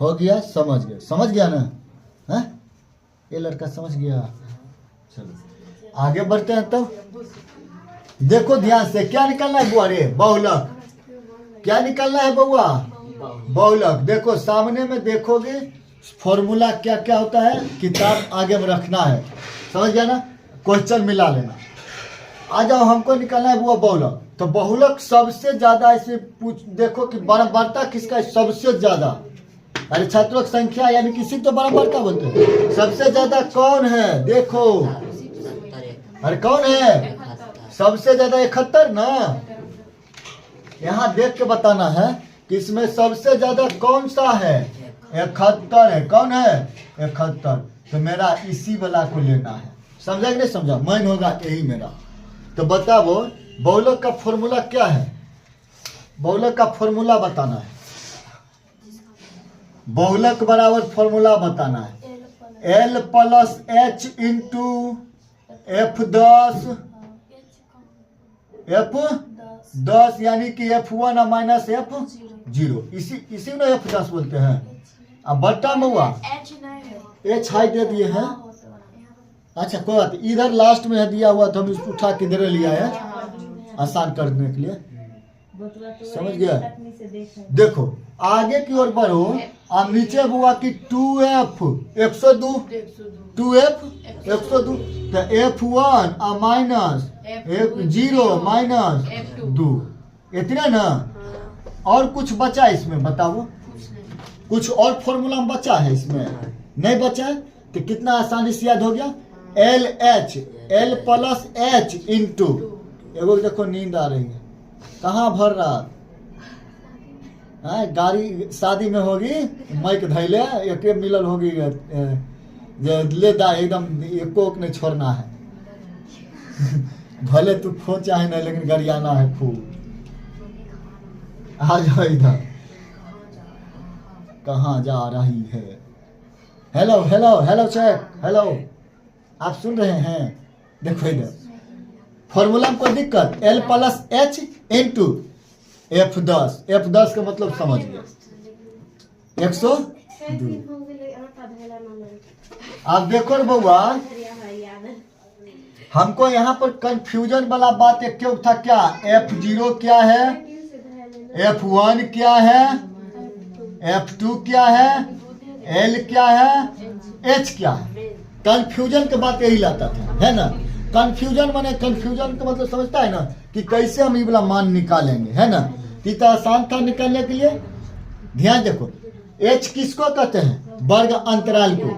हो गया, समझ गया ना? है ये लड़का समझ गया। चलो आगे बढ़ते हैं। तब देखो ध्यान से, क्या निकलना है बुआ रे? बहुलक। क्या निकलना है बउआ? बहुलक। देखो सामने में देखोगे फॉर्मूला क्या क्या होता है, किताब आगे में रखना है, समझ गया ना? क्वेश्चन मिला लेना। आ जाओ, हमको निकलना है बुआ बहुलक। तो बहुलक सबसे ज्यादा इसमें देखो कि बारंबारता किसका है सबसे ज्यादा? अरे छात्रों की संख्या यानी किसी तो बारंबारता बोलते हैं। सबसे ज्यादा कौन है? देखो, अरे कौन है सबसे ज्यादा? 71 ना। यहाँ देख के बताना है कि इसमें सबसे ज्यादा कौन सा है? 71 है। कौन है? 71। तो मेरा इसी वाला को लेना है। समझा कि नहीं समझा? मन होगा यही मेरा। तो बताओ बहुलक का फॉर्मूला क्या है? बहुलक का फॉर्मूला बताना है। बहुलक बराबर फॉर्मूला बताना है। L plus H into F10 F10 यानी कि F1 माइनस F0। इसी में F10 बोलते हैं। अब बट्टा में हुआ H हाई दे दिए हैं। अच्छा कोई बात, इधर लास्ट में दिया हुआ तो हम इसको उठा के इधर लिया है आसान करने के लिए। समझ गया? देखो आगे की ओर बढ़ो। अब नीचे हुआ कि 2F 102 2F 102 तो F1 माइनस F0 माइनस 2 इतना ना। और कुछ बचा इसमें बताओ? कुछ और फॉर्मूला बचा है इसमें? नहीं बचा है तो कितना आसानी से याद हो गया। L प्लस H इंटू, एगो देखो नींद आ रही है, कहाँ भर रहा है? गाड़ी शादी में होगी माइक धैले एक मिलल होगी ले दा एकदम एको नहीं छोड़ना है। भले तू खो चाहे नहीं लेकिन गरियाना है खूब। आ जाओ इधर, कहाँ जा रही है? Hello hello hello check, hello आप सुन रहे हैं? देखो इधर फॉर्मूला में कोई दिक्कत? L plus H into F10 का मतलब समझ गया 102। आप देखो रे बउआ, हमको यहाँ पर कंफ्यूजन वाला बात एक क्यों था? क्या F0 क्या है, F1 क्या है, F2 क्या है, L क्या है, H क्या है? कंफ्यूजन के बात यही लाता था, है ना? कंफ्यूजन माने कंफ्यूजन का मतलब समझता है ना कि कैसे हम ये वाला मान निकालेंगे, है ना? इतना आसान था निकालने के लिए। ध्यान देखो, H किसको कहते हैं? वर्ग अंतराल को।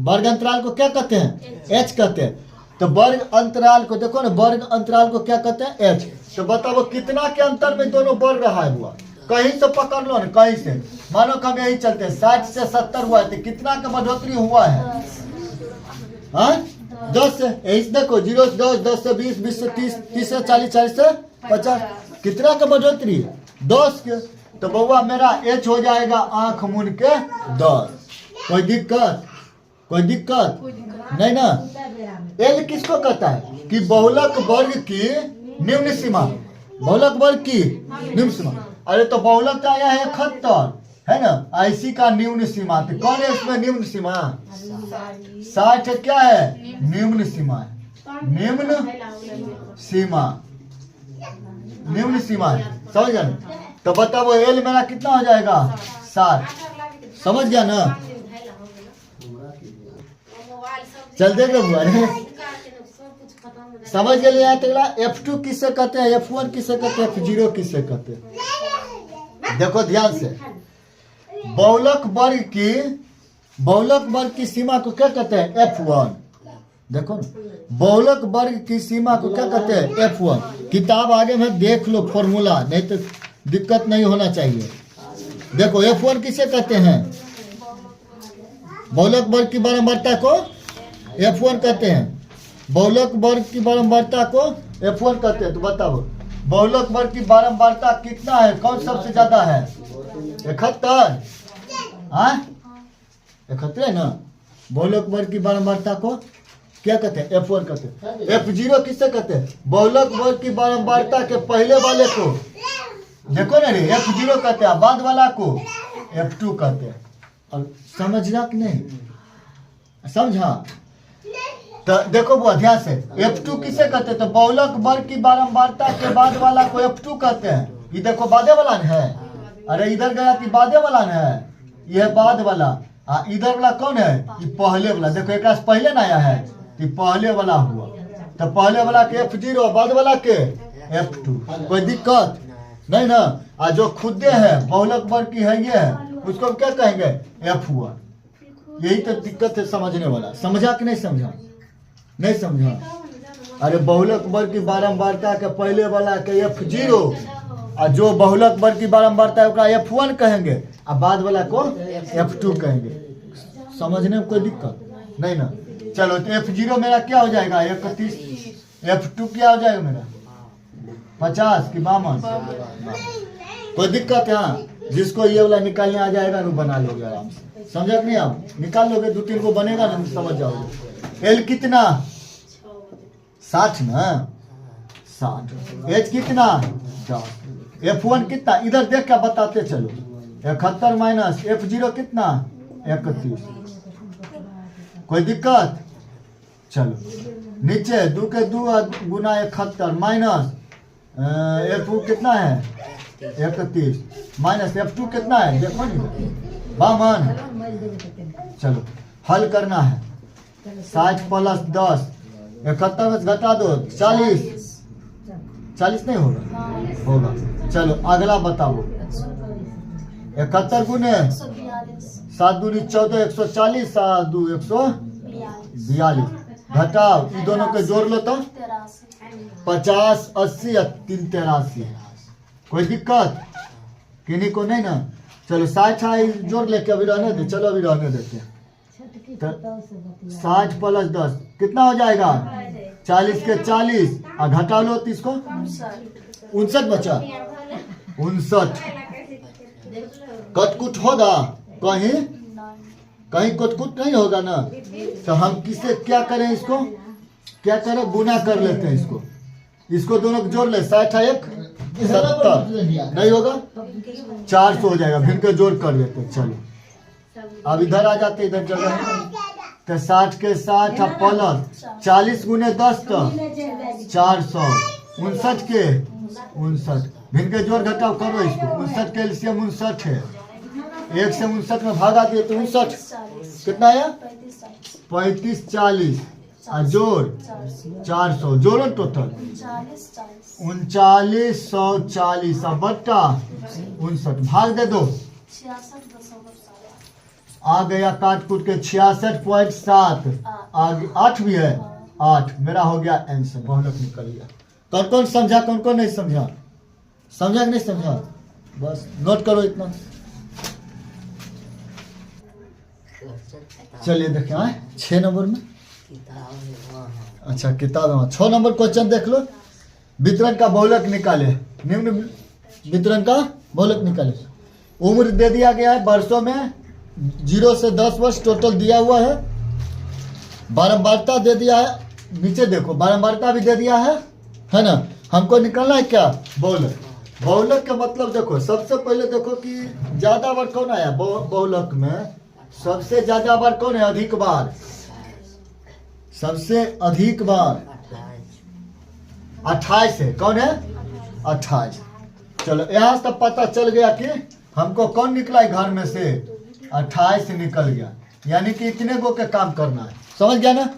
वर्ग अंतराल को क्या कहते हैं? H कहते हैं। तो वर्ग अंतराल को देखो ना, वर्ग अंतराल को क्या कहते हैं? H। तो बताओ कितना के अंतर में दोनों बढ़ रहा है हुआ? कहीं से पकड़ लो ना, कहीं से। मानो कम यही चलते हैं 60 से 70 हुआ है तो कितना का बढ़ोतरी हुआ है? हाँ 10 से, यही देखो 0 से 10, 10 से 20, 20 से 30, 30 से 40, 40 से 50, कितना का बढ़ोतरी? 10 के। तो बउआ मेरा H हो जाएगा आंख मूंद के 10। कोई दिक्कत? कोई दिक्कत नहीं ना? L किसको कहता है? कि बहुलक वर्ग की निम्न सीमा। बहुलक वर्ग की निम्न सीमा। अरे तो बहुलक आया है 71, है ना? IC का निम्न सीमा। तो कौन है इसमें निम्न सीमा? 60 क्या है? निम्न सीमा है। निम्न सीमा, निम्न सीमा है। समझ गया? तो बताओ L मेरा कितना हो जाएगा? 60। समझ गया ना? चल देगा बुआ, समझ गए? यहाँ तक F2 किससे कहते हैं, F1 किससे कहते हैं, F0 किससे कहते हैं? देखो ध्यान से, बहुलक वर्ग की सीमा को क्या कहते हैं? F1। देखो बहुलक वर्ग की सीमा को क्या कहते हैं? F1। किताब आगे में देख लो फॉर्मूला, नहीं तो दिक्कत नहीं होना चाहिए। देखो F1 किसे कहते हैं? बहुलक वर्ग की बारंबारता को F1 कहते हैं। बहुलक वर्ग की बारंबारता को F1 कहते हैं। तो बताओ बहुलक वर्ग की बारंबारता कितना है? कौन सबसे ज्यादा है? 71। हाँ 71 है ना? बहुलक वर्ग की बारंबारता को क्या कहते हैं? F1 कहते हैं। F0 किससे कहते हैं? बहुलक वर्ग की बारंबारता के पहले वाले को देखो ना रे, F0 कहते हैं। बाद वाला को F2 कहते हैं। और समझना कि नहीं, समझा? तो देखो वो ध्यान से, F2 किसे कहते हैं? तो बहुलक वर्ग की बारंबारता के बाद वाला को F2 कहते हैं। ये देखो बादे वाला है, अरे इधर गया कि बादे वाला है, यह बाद वाला। इधर वाला कौन है? ये पहले वाला। देखो एक पहले ना आया है, ये पहले वाला हुआ। तो पहले वाला के F0, बाद वाला के F2। कोई दिक्कत नहीं ना? जो खुदे है बहुलक वर्ग की है ये है, उसको क्या कहेंगे? F1। यही तो दिक्कत है समझने वाला। समझा कि नहीं समझा? नहीं समझा? अरे बहुलक वर्ग की बारंबारता के पहले वाला के F0, और जो बहुलक वर्ग की बारंबारता है उसका F1 कहेंगे, और बाद वाला को F2 कहेंगे। समझने में कोई दिक्कत नहीं ना? चलो तो F0 मेरा क्या हो जाएगा? 31। F2 क्या हो जाएगा मेरा? 50 की 52। कोई दिक्कत है? हाँ, जिसको ये वाला निकालने आ जाएगा वो बना लोगे आराम से। समझा कि नहीं? आप निकाल लोगे, 2-3 को बनेगा ना, समझ जाओगे। L कितना? 60 ना, 60। H कितना? 10। F1 कितना? इधर देख क्या बताते चलो। 71 माइनस F0 कितना? 31। कोई दिक्कत? चलो नीचे 2 के 2 गुना 71 माइनस F2 कितना है? 31 माइनस F2 कितना है? देखो नहीं, 52। चलो हल करना है। 60 प्लस 10, 71 में घटा दो, 40। 40 नहीं होगा? होगा। चलो अगला बताओ। 71 गुने 7 दूनी 14, 140, 7 2 142। घटाओ, इन दोनों के जोड़ लो तो 50, 80 और 3 83। कोई दिक्कत किन्हीं को नहीं ना? चलो 60 जोड़ लेके अभी रहने दे। चलो अभी रहने देते हैं। 60 प्लस 10 कितना हो जाएगा? 40 के 40, और घटा लो 30 को 59 बचा। 59 कटकुट होगा कहीं? कहीं कटकुट नहीं होगा ना? तो हम किसे क्या करें? इसको क्या करें? गुना कर लेते हैं इसको। इसको दोनों को जोड़ ले। 60 1 70 नहीं होगा? 400 हो जाएगा। भिन्न के जोड़ कर लेते हैं। चलो अब इधर आ जाते, इधर जगह तो 60 के 60 प्लस 40 गुने 10 तो 400। 59 के 59, भिन्न के जोड़ घटाव करो इसको। 59 के एलसीएम 59 है। 1 से 59 में भागा दिए तो 59 कितना है? 35 40 और जोड़ 400। जोड़ो टोटल 3940 बट्टा 59, भाग दे दो। आ गया काट कूट के 66.7। आगे 8 भी है, 8 मेरा हो गया आंसर। बहुलक निकल गया। कौन कौन समझा, कौन कौन नहीं समझा? समझा कि नहीं समझा? बस नोट करो इतना। चलिए देखें 6 नंबर में। अच्छा किताब है 6 नंबर क्वेश्चन देख लो। वितरण का बहुलक निकाले। निम्न वितरण का बहुलक निकाले। उम्र दे दिया गया है वर्षों में, 0 से 10 वर्ष टोटल दिया हुआ है। बारंबारता दे दिया है, नीचे देखो बारंबारता भी दे दिया है ना? हमको निकालना है क्या? बहुलक। बहुलक का मतलब देखो, सबसे पहले देखो कि ज्यादा बार कौन आया बहुलक में? सबसे ज्यादा बार कौन है? अधिक बार, सबसे अधिक बार 28 है। कौन है? 28। चलो यहाँ से पता चल गया कि हमको कौन निकला है घर में से? 28 निकल गया। यानी कि इतने गो के काम करना है। समझ गया ना?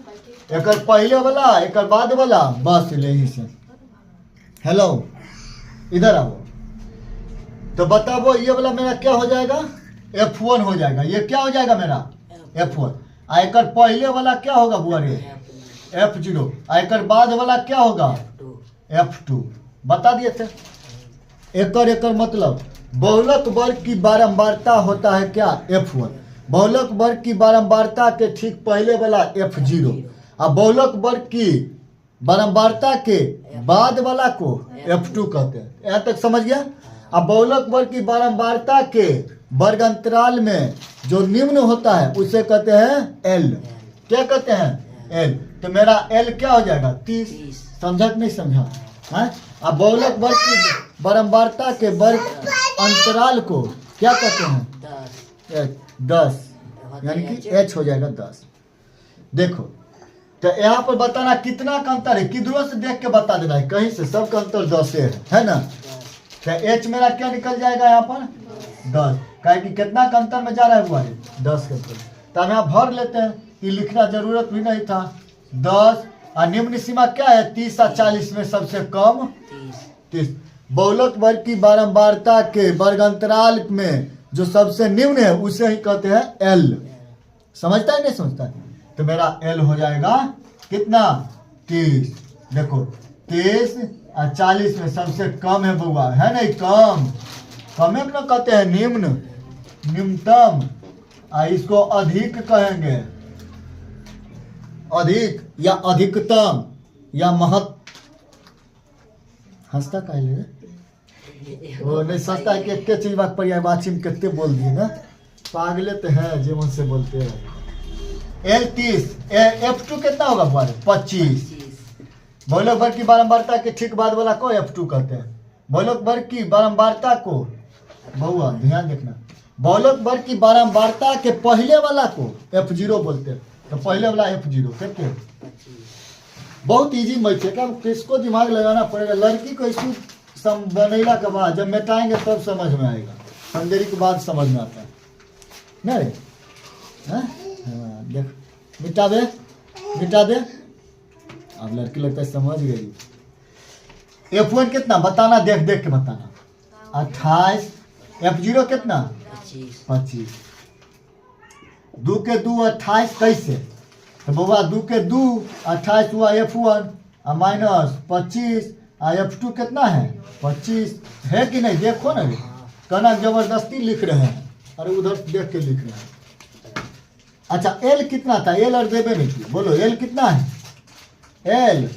एक पहले वाला, एक बाद वाला, बस यही से। हेलो इधर आओ तो बताओ, ये वाला मेरा क्या हो जाएगा? F1 हो जाएगा। ये क्या हो जाएगा मेरा? F1। आयकर पहले वाला क्या होगा बुआरे? F0। आयकर बाद वाला क्या होगा? F2। बता दिए थे। एकर मतलब बहुलक वर्ग की बारंबारता होता है क्या? F1। बहुलक वर्ग की बारंबारता के ठीक पहले वाला F0, और बहुलक वर्ग की बारंबारता के बाद वाला को F2 कहते हैं। यहाँ तक समझ गया? अब बहुलक वर्ग की बारंबारता के वर्ग अंतराल में जो निम्न होता है उसे कहते हैं L। क्या कहते हैं? L। तो मेरा L क्या हो जाएगा? 30। समझा कि नहीं समझा? अब बहुलक वर्ग की बारंबारता के वर्ग अंतराल को क्या कहते हैं? 10 यानी कि H हो जाएगा 10। देखो तो यहाँ पर बताना कितना का अंतर है, किधरों से देख के बता देना है, कहीं से, सबका अंतर 10 है ना। तो H मेरा क्या निकल जाएगा यहाँ पर 10, कहे कि कितना का अंतर में जा रहा है हुआ है 10 के अंतर। तो हम यहाँ भर लेते हैं, ये लिखना जरूरत भी नहीं था। 10 और निम्न सीमा क्या है 30 और 40 में सबसे कम 30। बहुलक वर्ग की बारंबारता के वर्गांतराल में जो सबसे निम्न है उसे ही कहते हैं L। समझता है नहीं समझता है? तो मेरा L हो जाएगा कितना 30। देखो 30 और 40 में सबसे कम है बउआ, है नहीं, कम है ना, कहते हैं निम्न, निम्नतम। इसको अधिक कहेंगे, अधिक या अधिकतम या हंसता का वो नहीं सोचता है कि एक चीज बात पर्यायवाची में कितने बोल दिए ना, पागले तो है जो मुझसे बोलते हैं। L 30, F2 कितना होगा हमारे 25। बहुलक वर्ग की बारंबारता के ठीक बाद वाला को F2 कहते हैं। बहुलक वर्ग की बारंबारता को, बहुआ ध्यान देखना, बहुलक वर्ग की बारंबारता के पहले वाला को F0 बोलते हैं। तो पहले वाला F0 कितने, बहुत इजी मैथ है, किसको दिमाग लगाना पड़ेगा। लड़की को इसको बनेला के बाद जब मिटाएंगे तब समझ में आएगा, समझेरी के बाद समझ में आता है ना रे। हाँ देख मिटा दे, मिटा दे। अब लड़की लगता है समझ गई। F1 कितना बताना, देख देख के बताना 28। F0 कितना 25। 2 के 2 28 कैसे, तो बउआ 2 के 2 28 हुआ F1 और माइनस 25 और F2 कितना है 25 है कि नहीं, देखो ना, कहना जबरदस्ती लिख रहे हैं, अरे उधर देख के लिख रहे हैं। अच्छा L कितना था, L और देवे नहीं थी, बोलो L कितना है, L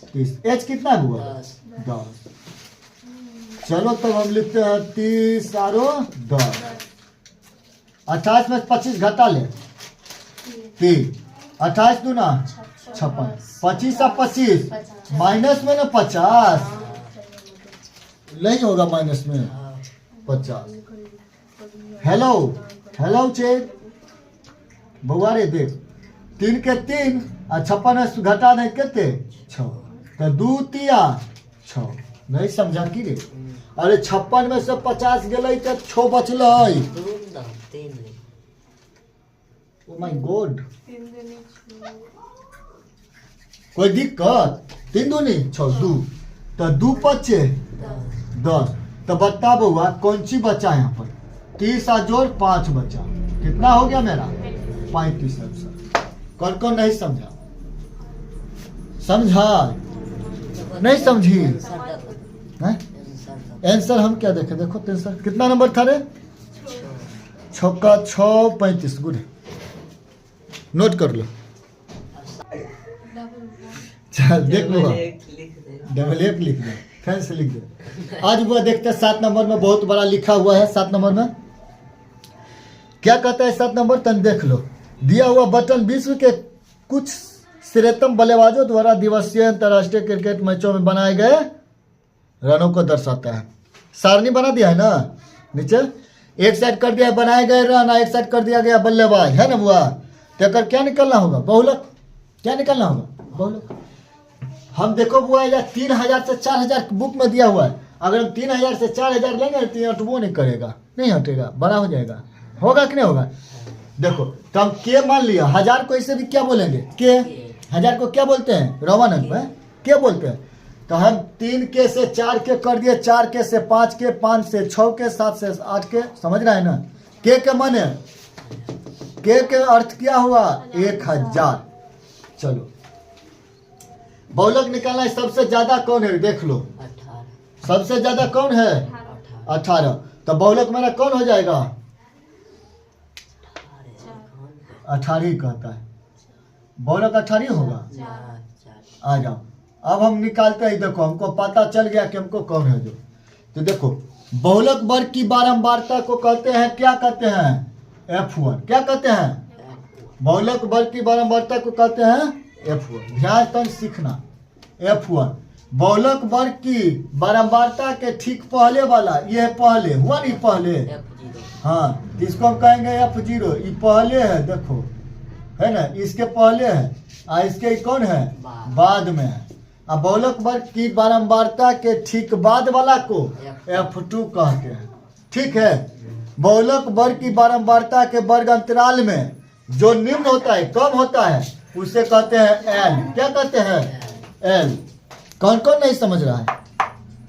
30। H कितना हुआ 10। चलो तब हम लिखते हैं 30 और 10। 28 में 25 घटा ले 3, 28 दूना 56, 25 और 25 माइनस में ना 50 नहीं होगा, माइनस में 50। हेलो हेलो चेक बउआ रे देख, 3 के 3 और 56 घटा दे कितने 6, तो 2 तिया 6, नहीं समझा की रे। अरे 56 में से 50 गए तो 6 बचल। ओ माय गॉड, कोई दिक्कत, 3 दूनी 6 2, तो 2 5 10। तो बता बउआ कौन सी बचा यहाँ पर, 30 और जोड़ 5 बचा, कितना हो गया मेरा 35 आंसर। कौन नहीं समझा, समझा नहीं समझी आंसर हम क्या देखे, देखो आंसर कितना नंबर था रे, 6 का 6 35। गुड, नोट कर लो, चल देख लो, डबल 1 लिख दे, फैन से लिख दे। आज वो देखते हैं 7 नंबर में बहुत बड़ा लिखा हुआ है। 7 नंबर में क्या कहता है, 7 नंबर तन देख लो। दिया हुआ बटन विश्व के कुछ श्रेष्ठतम बल्लेबाजों द्वारा दिवसीय अंतर्राष्ट्रीय क्रिकेट मैचों में बनाए गए रनों को दर्शाता है। सारणी बना दिया है ना नीचे, एक साइड कर दिया बनाए गए रन, एक साइड कर दिया गया बल्लेबाज, है ना बुआ। तो क्या निकलना होगा, बहुलक, क्या निकलना होगा बहुलक। हम देखो बुआ या 3000 से 4000 बुक में दिया हुआ है, अगर हम 3000 से 4000 लेंगे तो हटबो नहीं करेगा, नहीं हटेगा, बड़ा हो जाएगा, होगा कि नहीं होगा। देखो तो हम के मान लिया, 1000 को इसे भी क्या बोलेंगे के, 1000 को क्या बोलते हैं रोमन अंक में क्या बोलते हैं। तो हम 3 के से 4 के कर दिए, 4 के से 5 के, 5 से 6 के, 7 से 8 के, समझ रहा है ना। के माने के अर्थ क्या हुआ 1000। चलो बहुलक निकालना है, सबसे ज्यादा कौन है देख लो, 18। सबसे ज्यादा कौन है 18। तो बहुलक मेरा कौन हो जाएगा 18 कहता है, बहुलक 18 होगा। आ जाओ अब हम निकालते हैं, देखो हमको पता चल गया कि हमको कौन है जो। तो देखो बहुलक वर्ग की बारंबारता को कहते हैं, क्या कहते हैं F1, क्या कहते हैं बहुलक वर्ग की बारंबारता को कहते हैं F1। ध्यान तक सीखना, F1 बहुलक वर्ग की बारंबारता के ठीक पहले वाला, ये है पहले, हुआ नहीं पहले, हाँ, इसको हम कहेंगे F0, ये पहले है, देखो है ना, इसके पहले है और इसके कौन है, बाद में है। अब बहुलक वर्ग की बारंबारता के ठीक बाद वाला को F2 कहते हैं। ठीक है, बहुलक वर्ग की बारंबारता के वर्ग अंतराल में जो निम्न होता है, कम होता है, उसे कहते हैं L। क्या कहते हैं, L। कौन कौन नहीं समझ रहा है,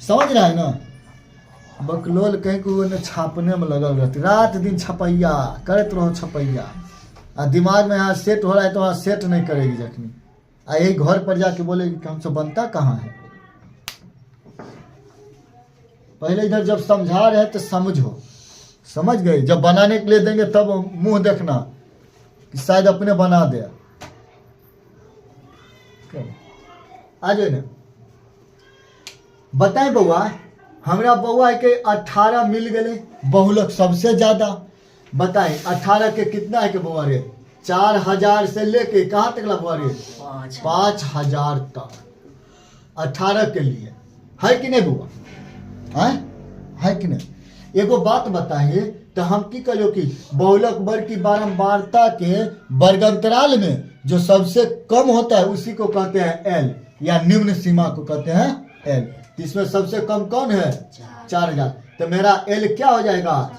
समझ रहा है ना, बकलोल कहीं को छापने में लगल रहती, रात दिन छपैया करते रहो, छपैया आ दिमाग में यहाँ सेट हो रहा है तो वहाँ सेट नहीं करेगी जखनी, आ यही घर पर जाके बोलेगी कि हमसे बनता कहाँ है। पहले इधर जब समझा रहे तो समझो, समझ गए, जब बनाने के लिए देंगे तब मुंह देखना कि शायद अपने बना दे। आ जाए ना, बताए बउआ, हमरा बउआ के 18 मिल गए बहुलक सबसे ज्यादा। बताएं 18 के कितना है के बउआ रे, 4000 से लेके कहाँ तक ला बउआ रे, 5000 तक 18 के लिए, है कि नहीं बउआ, है कि नहीं। एगो बात बताइए तो हम की कहो कि बहुलक वर्ग की बारंबारता के वर्गांतराल में जो सबसे कम होता है उसी को कहते हैं L, या निम्न सीमा को कहते हैं L। इसमें सबसे कम कौन है, 4000, तो मेरा L क्या हो जाएगा,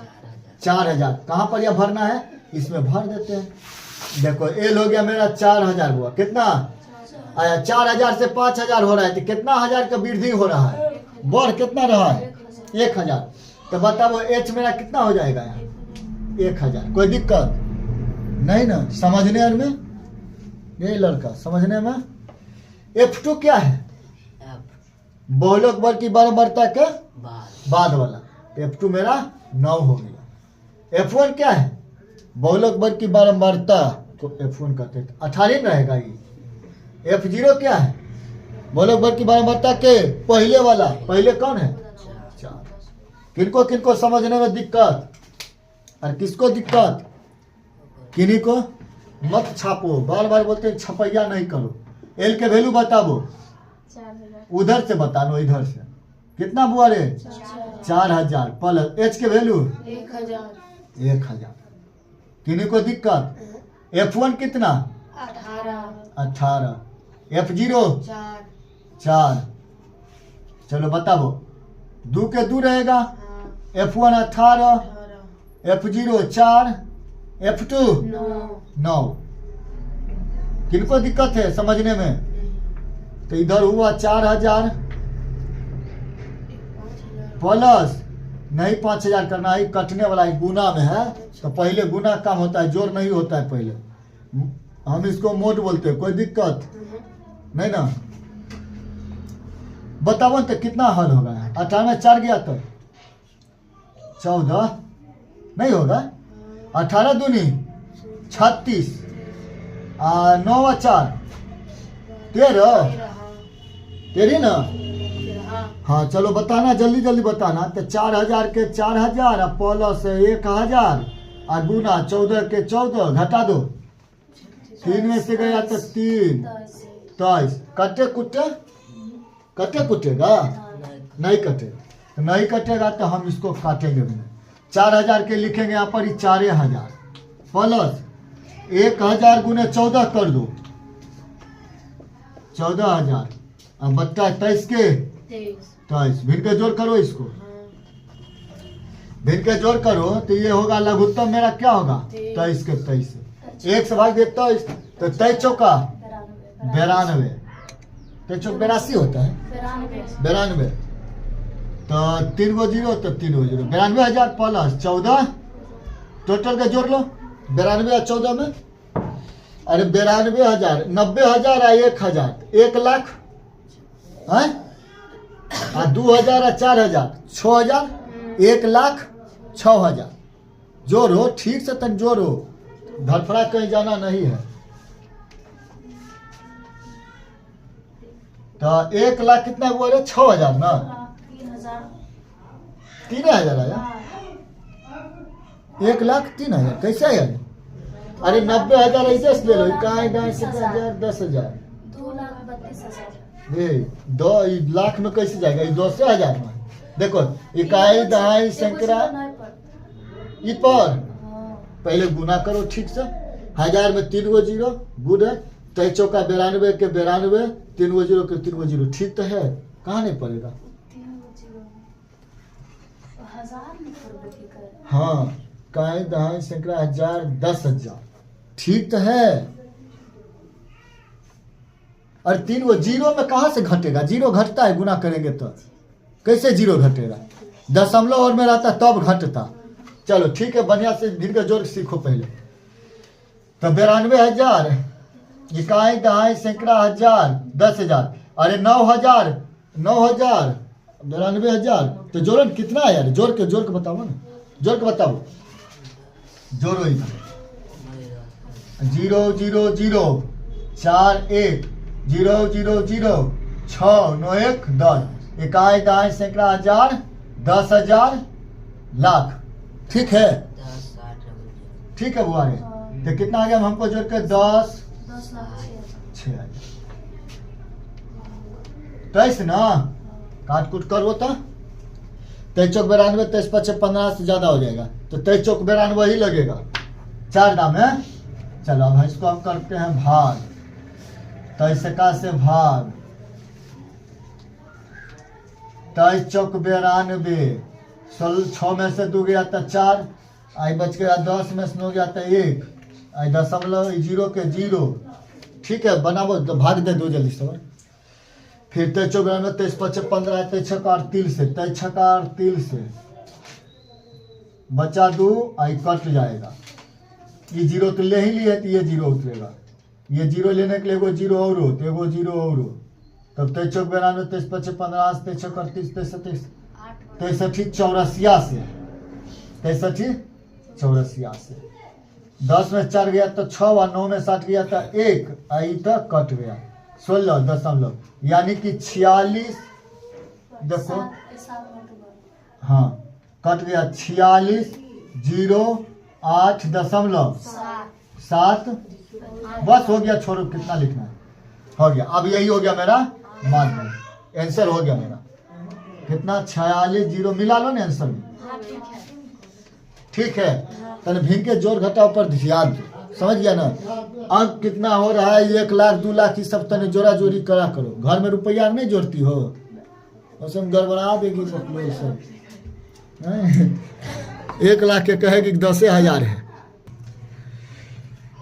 4000। कहाँ पर यह भरना है, इसमें भर देते हैं। देखो L हो गया मेरा 4000 हुआ, कितना आया, 4000 से 5000 हो रहा है, तो कितना हजार का वृद्धि हो रहा है, बढ़ कितना रहा है, 1000। तो बताओ H मेरा कितना हो जाएगा यहाँ, 1000। कोई दिक्कत नहीं ना समझने में, यही लड़का समझने में। F2 क्या है, बहुलक वर्ग की बारंबारता के बाद वाला, F2 मेरा 9 हो गया। F1 क्या है, बहुलक वर्ग की बारंबारता को F1 कहते हैं, 18 रहेगा ये। F0 क्या है, बहुलक वर्ग की बारंबारता के पहले वाला, पहले कौन है, 4। किनको किनको समझने में दिक्कत, और किसको दिक्कत, किन्हीं को मत छापो, बार बार बोलते हैं छपैया नहीं करो। L के वैल्यू बताओ, उधर से बतानो, इधर से कितना बुआ रे, 4000 प्लस H के वैल्यू 1000। किन्हीं को दिक्कत, F1 कितना, 18, F0 4। चलो बताओ, 2 के 2 रहेगा, F1 18, F0 4, F2 9। किनको दिक्कत है समझने में, तो इधर हुआ 4000 प्लस नहीं 5000 करना है, कटने वाला है, गुना में है, तो पहले गुना काम होता है, जोड़ नहीं होता है पहले, हम इसको मोड बोलते हैं। कोई दिक्कत नहीं ना, बताओ तो कितना हल होगा, 18 में 4 गया तो 14 नहीं होगा, 18 दूनी 36, 9 और 4 13 ना, हाँ चलो बताना, जल्दी जल्दी बताना। तो 4000 के 4000 प्लस 1000 और गुना 14 के 14, घटा दो, 3 में से गया तो 3, 23। कटे कुटेगा, नहीं कटेगा, नहीं कटेगा तो हम इसको काटेंगे भी नहीं। 4000 के लिखेंगे यहाँ पर ही 4000 प्लस 1000 गुने 14 कर दो, 14000, अब बट्टा 23 के 23। भिन्न के जोड़ करो, इसको भिन्न के जोड़ करो तो ये होगा लघुत्तम मेरा क्या होगा, 23 के 23, 1 से भाग दे 23, तो 23 चौका 92, 23 चौक 82 होता है, 92, तो 3 गो 0 तो 3 गो 0, 92000 प्लस 14, टोटल का जोड़ लो, 92 और 14 में, अरे 92000, 90000 और 1000, 1 लाख है, 2000 और 4000, 6000, 1 लाख 6000। जोड़ो ठीक से, तक जोड़ो, धड़फड़ा कहीं जाना नहीं है। तो 1 लाख कितना हुआ रे, 6000 ना, 3000 आया, 1 लाख 3000 कैसे आया, अरे 90000 ऐसे ले लो, 10,000 10,000, 2,32,000 ये दो लाख में कैसे जाएगा? ये 2 से 1000 में। देखो इकाई दहाई सैकड़ा ई पर पहले गुना करो ठीक से। 1000 में 3 गो जीरो गुड है। 3 चौका 92 के 92, 3 गो जीरो के 3 गो जीरो ठीक तो है। कहाँ नहीं पड़ेगा? हाँ इकाई दहाई सैकड़ा 1000 10,000 ठीक तो है। और 3 गो जीरो में कहाँ से घटेगा? जीरो घटता है गुना करेंगे तो। कैसे जीरो घटेगा? दशमलव और में रहता तब घटता। चलो ठीक है, बढ़िया से गिन के जोड़ सीखो पहले। तो 92,000 इकाई दहाई सैकड़ा 1000 10,000। अरे 9,000 9,000 92,000 तो जोड़ो कितना है यार? जोड़ के बताओ ना, जोड़ के बताओ। जोड़ो इधर 0 0 0 4 1 0 0 0 6 9 1 10। इकाई दहाई सैकड़ा 1000 10,000 लाख ठीक है। ठीक है बुआ रे। तो कितना आ गया हमको जोड़ के? 10 6 23 ना। काट कूट करो तो 23 चौक 92 23 5 15 से ज्यादा हो जाएगा। तो 23 चौक 92 ही लगेगा। 4 दाम है। चलो अब इसको हम करते हैं भाग। 23 का से भाग 23 चौक 92 6 में से 2 गया था 4 आई बच गया 10 में से 9 गया था 1 आई दशमलव 0 के 0 ठीक है। बनाओ तो भाग दे दो जल्दी से। फिर 23 चौक 92 23 5 15 23 छक्का 3 से 23 छक्का 3 से बचा 2 आई कट जाएगा। ये 0 तो ले ही लिए तो ये 0 उतरेगा। ये 0 लेने के लिए एगो 0 और हो तो एगो 0 और हो। तब 23 चौक 92 23 5 15 23 छक्का 30 33 63 84 से 63 84 से 10 में 4 गया तो 6 और 9 में 60 गया था 1 आई तक कट गया 16 दशमलव यानी कि 46। देखो हाँ कट गया 46 0 8 दशमलव 7 बस हो गया। छोड़ो कितना लिखना है हो गया। अब यही हो गया मेरा मान आंसर हो गया मेरा कितना 46 0 मिला लो ना आंसर में। ठीक है तने भिन्न के जोड़ घटाव पर ध्यान दो। समझ गया ना? अंक कितना हो रहा है? 1 लाख 2 लाख की सब तने जोड़ा जोड़ी करा करो। घर में रुपया नहीं जोड़ती हो उसमें गड़बड़ा देगी सब। 1 लाख के कहेगी 10,000 है।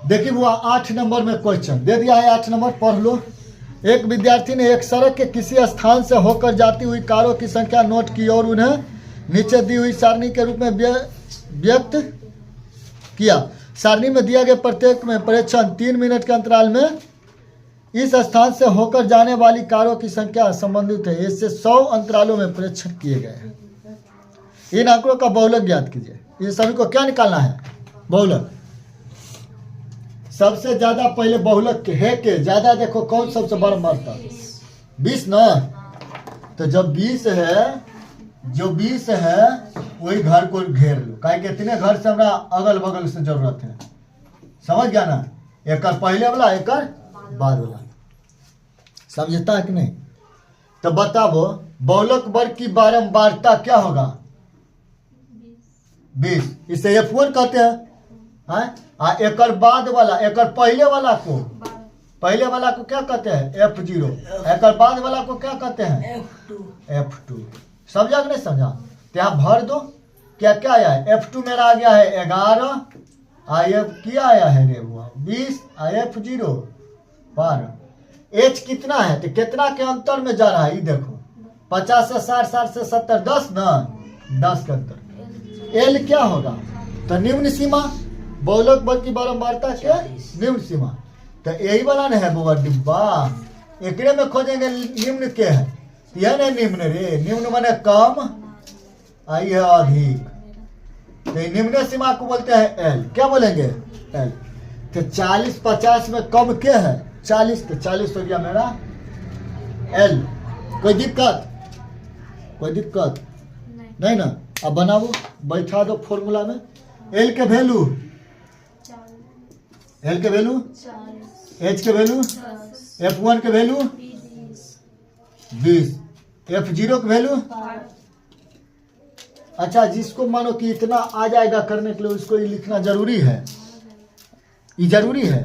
देखिए वो 8 नंबर में क्वेश्चन दे दिया है। 8 नंबर पढ़ लो। एक विद्यार्थी ने एक सड़क के किसी स्थान से होकर जाती हुई कारों की संख्या नोट की और उन्हें नीचे दी हुई सारणी के रूप में व्यक्त किया। सारणी में दिया गया प्रत्येक में परीक्षण 3 मिनट के अंतराल में इस स्थान से होकर जाने वाली कारों की संख्या संबंधित है। इससे 100 अंतरालों में परीक्षण किए गए हैं। इन आंकड़ों का बहुलक ज्ञात कीजिए। इन सभी को क्या निकालना है? बहुलक। सबसे ज्यादा पहले बहुलक के है के ज्यादा देखो कौन सबसे बड़ा मरता 20 ना। तो जब 20 है जो 20 है वही घर को घेर लो। काहे कि इतने घर से हमरा अगल बगल से जरूरत है। समझ गया ना? एक पहले वाला एक बाद वाला। समझता है कि नहीं? तो बताओ बहुलक वर्ग की बारंबारता क्या होगा? 20। इसे F1 कहते हैं। एक बाद वाला एक पहले वाला को क्या कहते हैं? F0। एक बाद वाला को क्या कहते हैं? F2। समझा कि नहीं समझा? तो यहाँ भर दो। क्या क्या आया है? F2 मेरा आ गया है 11 F क्या आया है रे वो 20 F0 12। H कितना है? तो कितना के अंतर में जा रहा है? ये देखो 50 से 60 60 से 70 10 ना 10 के अंतर। L क्या होगा? तो निम्न सीमा बहुलक वर्ग की बारंबारता क्या? निम्न सीमा। तो यही वाला न है बुआ डिब्बा। एकरे में खोजेंगे निम्न के है। यह नहीं निम्न रे। निम्न माने कम आई है अधिक। तो निम्न सीमा को बोलते हैं एल। क्या बोलेंगे? एल। तो 40 50 में कम क्या है? 40। तो 40 हो गया मेरा एल। कोई दिक्कत? कोई दिक्कत नहीं ना? अब बनाओ बैठा दो फॉर्मूला में। एल के वैल्यू H के वैल्यू F1 के वैल्यू 20। F0 की वैल्यू, अच्छा जिसको मानो कि इतना आ जाएगा करने के लिए उसको ये लिखना जरूरी है, ये जरूरी है?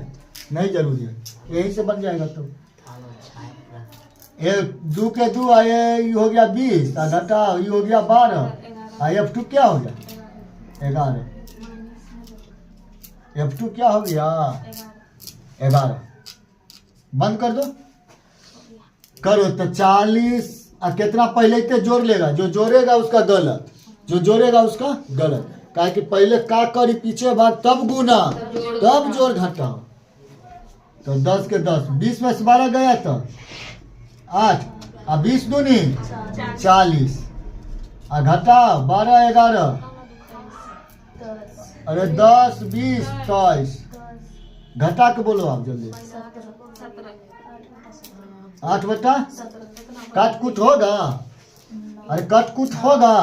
नहीं जरूरी है, यही से बन जाएगा। तो ये 2 के 2 आए, ये हो गया 20, घटा ये हो गया 12, F2 क्या हो गया 11, F2 क्या हो गया 11। बंद कर दो, करो तो 40 और कितना पहले ते जोड़ लेगा, जो जोड़ेगा उसका गलत, जो जोड़ेगा उसका गलत, कहा कि पहले का करी पीछे भाग तब गुना तब जोड़ घटाओ। तो 10 के 10, 20 में से 12 गया तो 8 और 20 दूनी 40 और घटाओ 12 11, अरे 10 20 23, घटा के बोलो आप जल्दी। 8 बटा काट कुट होगा, अरे काट कुट होगा,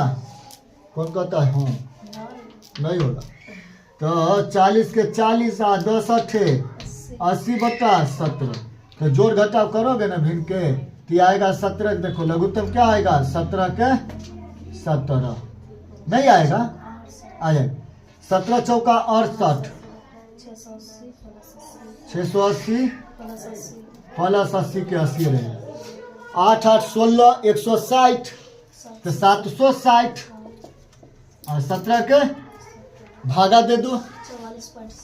कौन कहता है हाँ नहीं होगा। तो 40 के 40 और 10 8 80 बटा 17, तो जोड़ घटाव करोगे ना भिन्न के तो आएगा 17। देखो लघुत्तम क्या आएगा 17 के 17, नहीं आएगा, आ जाएगा 17 चौका 68, 680 प्लस 80 के 80 रहेगा, 8 8 16 160, तो 760 और 17 के भागा दे दो,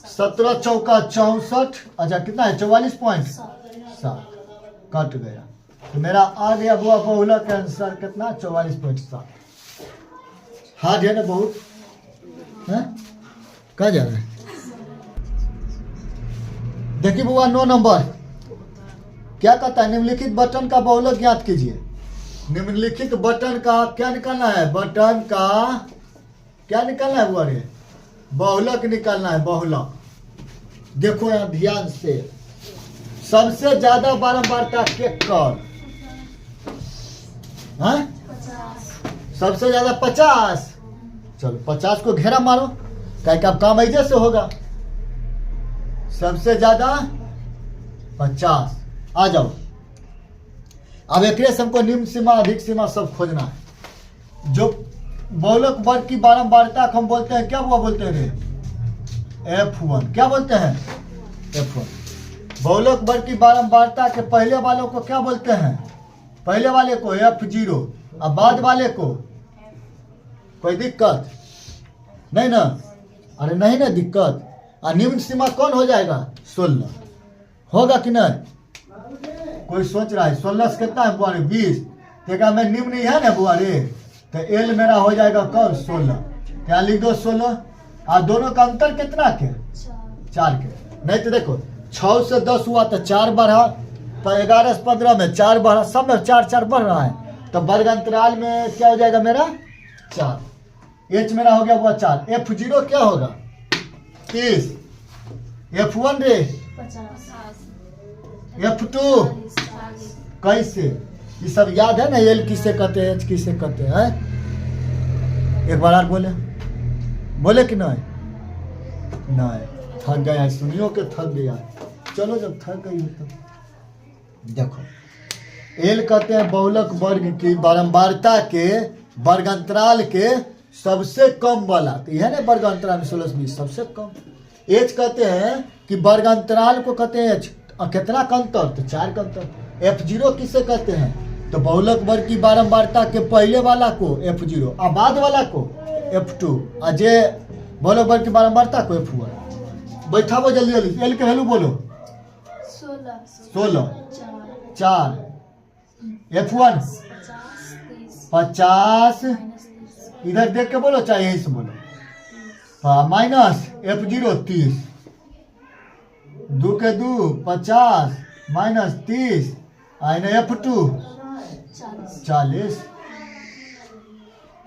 17 चौका 64, अच्छा कितना है 44.7, कट गया। तो मेरा आ गया बुआ बहुलक का आंसर कितना 44.7। हार्ड है ना बहुत, है कहा जा रहा है। देखिए बुआ 9 नंबर क्या कहता है, निम्नलिखित बटन का बहुलक ज्ञात कीजिए। निम्नलिखित बटन का क्या निकालना है, बटन का क्या निकालना है बुआ रे, बहुलक निकालना है, बहुलक। देखो यहाँ ध्यान से, सबसे ज्यादा बारंबारता के कर, हाँ सबसे ज्यादा 50, चलो 50 को घेरा मारो, क्या क्या काम ऐसे से होगा, सबसे ज्यादा 50। आ जाओ अब एक से हमको निम्न सीमा अधिक सीमा सब खोजना है। जो बहुलक वर्ग की बारंबारता को हम बोलते हैं क्या हुआ, बोलते हैं F1, क्या बोलते हैं F1। बहुलक वर्ग की बारंबारता के पहले वालों को क्या बोलते हैं, पहले वाले को F0 और बाद वाले को, कोई दिक्कत नहीं ना, अरे नहीं ना दिक्कत। और निम्न सीमा कौन हो जाएगा 16, होगा कि नहीं, कोई सोच रहा है 16 से कितना है बुआ रे 20, देखा मैं निम्न ही है ना बुआ रे, तो एल मेरा हो जाएगा कौन 16, क्या लिख दो 16, और दोनों का अंतर कितना के 4 के, नहीं तो देखो 6 से 10 हुआ तो 4 बढ़ा, तो 11 से 15 में 4 बढ़ा, सब में 4 4 बढ़ रहा है, तो वर्ग अंतराल में क्या हो जाएगा मेरा 4, एच मेरा हो गया हुआ 4। F0 क्या होगा 30, F1 रे 50, F2 कैसे, ये सब याद है ना, एल किसे कहते हैं एच किसे कहते हैं, एक बार और बोले, बोले कि नहीं, नहीं थक गया, सुनियो के थक गया। चलो जब थक गई तो देखो, एल कहते हैं बहुलक वर्ग की बारंबारता के वर्गांतराल के सबसे कम वाला, तो यह ना वर्गांतराल में 16 20 सबसे कम। एच कहते हैं कि वर्गांतराल को कहते हैं एच, कितना का अंतर, तो 4 का अंतर। F0 किसे कहते हैं, तो बहुलक वर्ग की बारंबारता के पहले वाला को F0 और बाद वाला को F2, और जे बहुलक वर्ग की बारंबारता को F1। बैठाओ जल्दी जल्दी, एल के वैल्यू बोलो 16 4, F1 50, इधर देख के बोलो चाहे यही से बोलो, माइनस F0 30, 2 के 2 50 माइनस 30, F2 40,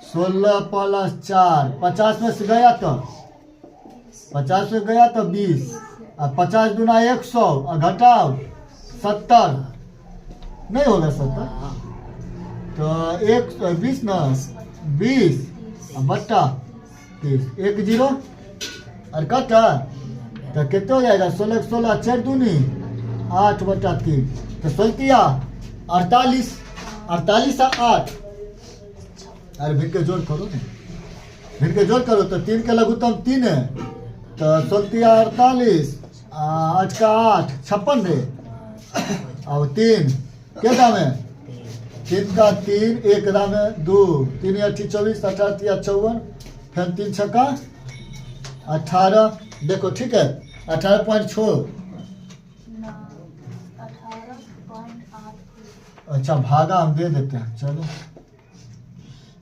16 प्लस 4, 50 में से गया तो 50 में गया तो 20, और 50 दूना 100 और घटाओ 70, नहीं होगा 70, तो 120 ना 20 बट्टा 30, 1 0 और कटा, तो कितना हो जाएगा 16 16 4 दूनी 8 बटा 3, तो 16 48, 48 और 8, अरे भिड़ के जोड़ करो ना, भिड़ के जोड़ करो तो 3 के लघुत्तम 3 है, तो 16 48, 8 का 8 56 रे, और 3 क्या दाम है, 3 का 3, 1 दाम है 2, 3 8 24, 18 54, फिर 3 छक्का 18, देखो ठीक है 18 पॉइंट छोड़, 18.8। अच्छा भागा हम दे देते हैं, चलो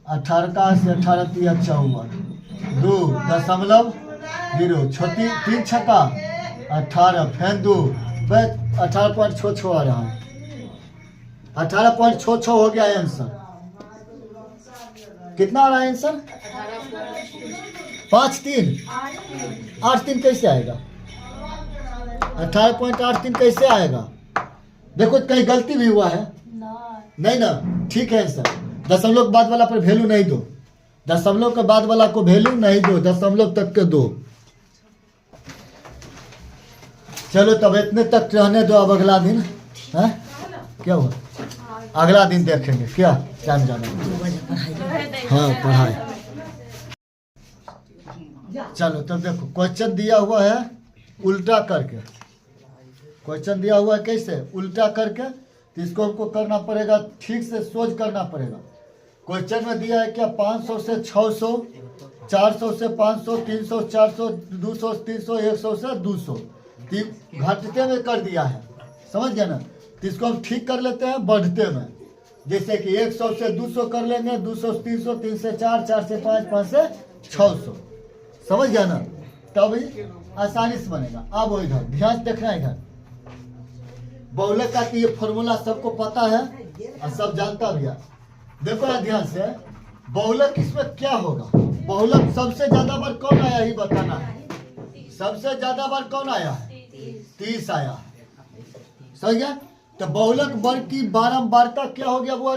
18 का 18 54, 2.0, छोटी 3 छक्का 18, फिर 2, बस 18.66 आ रहा है, 18.66 हो गया आंसर। कितना आ रहा है आंसर, 5 3 8 3 कैसे आएगा, 18.83 कैसे आएगा, देखो कहीं गलती भी हुआ है, नहीं ना, ठीक है आंसर। दशमलव के बाद वाला पर वैल्यू नहीं दो, दशमलव के बाद वाला को वैल्यू नहीं दो, दशमलव तक के दो। चलो तब इतने तक रहने दो, अब अगला दिन है क्या हुआ, अगला दिन देखेंगे क्या टाइम जाना, हाँ पढ़ाई। चलो तब देखो क्वेश्चन दिया हुआ है उल्टा करके, क्वेश्चन दिया हुआ है कैसे उल्टा करके, तो इसको हमको करना पड़ेगा, ठीक से सोच करना पड़ेगा। क्वेश्चन में दिया है क्या 500 से 600, 400 से 500, 300 400, 200 300, 100 से 200, घटते में कर दिया है, समझ गया ना। तो इसको हम ठीक कर लेते हैं बढ़ते में, जैसे कि 100 से 200 कर लेंगे, 200 से 300, 3 से 4, 4 से 5, 5 से 600, समझ गया ना, तभी आसानी से बनेगा। अब वो इधर ध्यान देखना है, इधर बहुलक का ये फॉर्मूला सबको पता है और सब जानता भी है। देखो यार ध्यान से, बहुलक इसमें क्या होगा, बहुलक सबसे ज्यादा बार कौन आया ही बताना है, सबसे ज्यादा बार कौन आया है, 30 आया है, समझ गया। तो बहुलक वर्ग की बारंबारता क्या हो गया, वो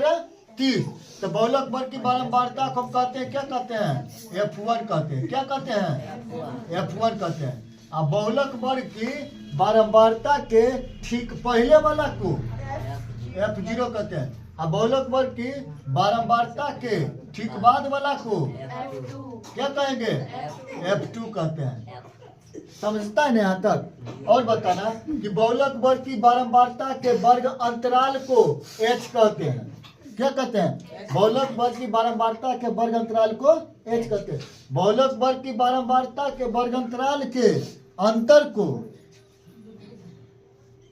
30। तो बहुलक वर्ग की बारंबारता को हम कहते हैं, क्या कहते हैं, F1 कहते हैं, क्या कहते हैं, F1 कहते हैं। अब बहुलक वर्ग की बारंबारता के ठीक पहले वाला को F0 कहते हैं, अब बहुलक वर्ग की बारंबारता के ठीक बाद वाला को क्या कहेंगे, F2 कहते हैं। समझता है ना यहाँ तक। और बताना कि बहुलक वर्ग की बारंबारता के वर्ग अंतराल को H कहते हैं, क्या कहते हैं, बहुलक वर्ग की बारंबारता के वर्ग अंतराल को H कहते हैं। बहुलक वर्ग की बारंबारता के वर्ग अंतराल के अंतर को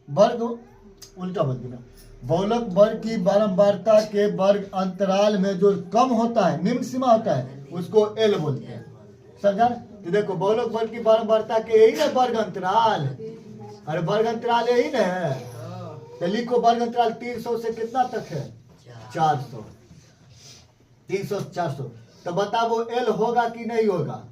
वर्ग, उल्टा बोल दिया, बहुलक वर्ग की बारंबारता के वर्ग अंतराल में जो कम होता है, निम्न सीमा होता है, उसको L बोलते हैं, समझा। तो देखो बहुलक वर्ग की बारंबारता के यही ना वर्ग अंतराल, अरे वर्ग अंतराल यही ना है, तो लिखो वर्ग अंतराल 300 से कितना तक है, 400, 300 से 400। तो बताओ L होगा कि नहीं होगा,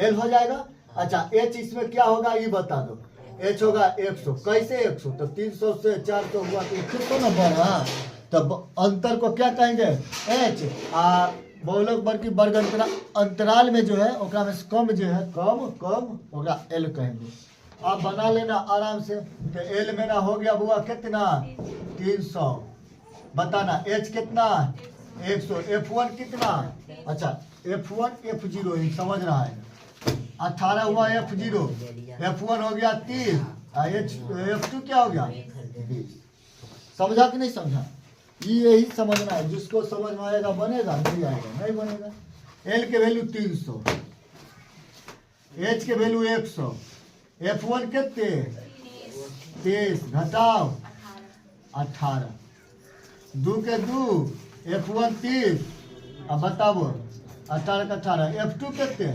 L हो जाएगा। अच्छा H इसमें क्या होगा ये बता दो, H होगा 100, कैसे 100, तो 300 से 400 हुआ तो 100 ना बढ़ा, तब अंतर को क्या कहेंगे, H। बहुलक वर्ग की वर्ग अंतराल में जो है ओकरा में कम जो है, कम होगा L कहेंगे। आप बना लेना आराम से। तो L मेरा हो गया हुआ कितना, 300, बताना H कितना, 100, F1 कितना, अच्छा F1 F0 ही समझ रहा है, 18 हुआ F0, F1 हो गया 30, F2 क्या हो गया 20। समझा कि नहीं समझा, यही समझना है, जिसको समझ में आएगा बनेगा, नहीं आएगा नहीं बनेगा। L के वैल्यू 300, H के वैल्यू 100, F1 कितने 30 घटाओ 18, 2 के 2, F1 30, अब बताओ 18 का 18, F2 कितने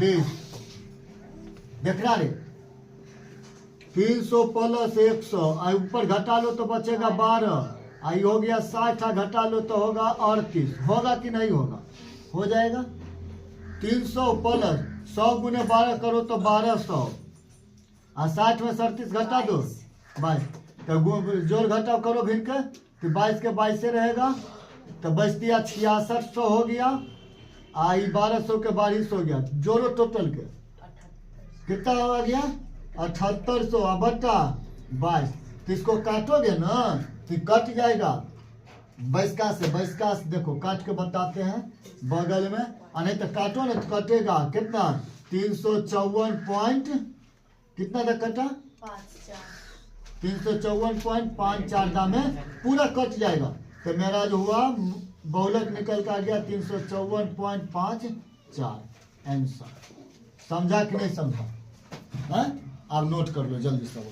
20, देखना रे 300 प्लस 100, ऊपर घटा लो तो बचेगा 12, आई हो गया 60, घटा लो तो होगा 38, होगा कि नहीं होगा, हो जाएगा। 300 प्लस 100 गुने 12 करो तो 1200, और 60 में 37 घटा दो 22, तो जोड़ घटाव करो भिन्न के, तो 22 के 22 रहेगा, तो बच दिया 6600 हो गया, आई 1200 के 22 हो गया, जोड़ो टोटल के कितना हो गया 7800, बटा 22, तो इसको काटोगे ना तो कट जाएगा, 22 से देखो काट के बताते हैं बगल में, नहीं तो काटो ना तो कटेगा कितना 354 पॉइंट कितना तक कटा 354.54 में पूरा कट जाएगा। तो मेरा जो हुआ बहुलक निकल कर गया 354.54 आंसर। समझा कि नहीं समझा? आप नोट कर लो जल्दी सब।